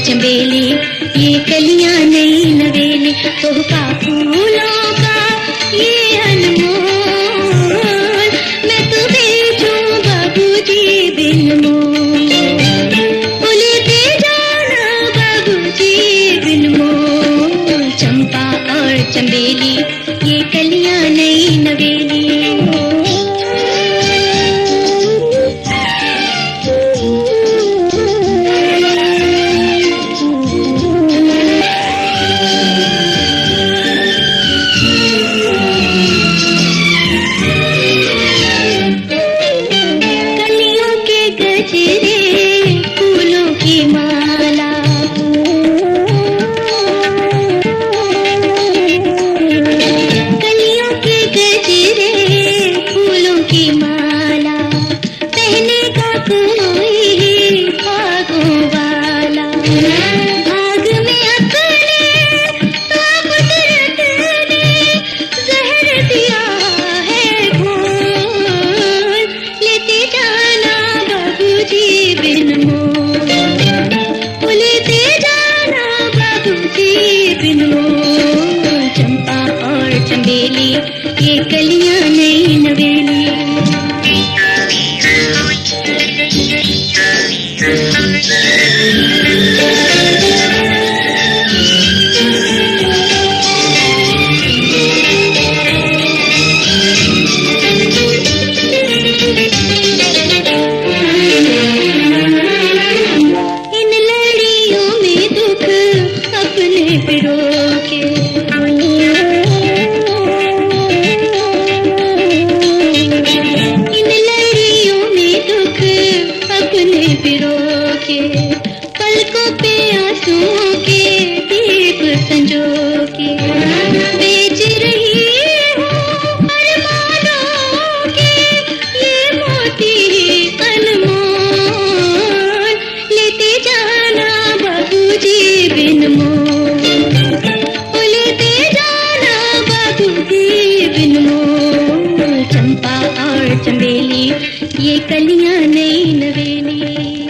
चंबेली, ये कलियां नई नवेली, तोहफा फूलों का ये अनमोल, मैं तो भेजूं बाबूजी बिन मोल, बोले दे जाना बाबूजी बिन मोल, चंपा और चंबेली, ये कलियां नई नवेली। फूलों की माला, कलियों के गजरे, फूलों की माला, पहने का कोई भागों वाला, भाग में अपने तो कुदरत ने जहर दिया है घोल, लेते जाना बाबूजी बिन मोल, लेते जाना बाबूजी बिन मोल, चंपा और चंबेली, ये कलियां नई नवेली। इन लड़ियों में दुख अपने पिरो के, इन लड़ियों में दुख अपने पिरो के, पलकों पे आंसुओं के दीप संजो के, बेच रही हूँ अरमानों के ये मोती अनमोल, लेते जाना बाबूजी बिन मोल, लेते जाना बाबूजी बिन मोल, चंपा और चंबेली, ये कलियां नई नवेली।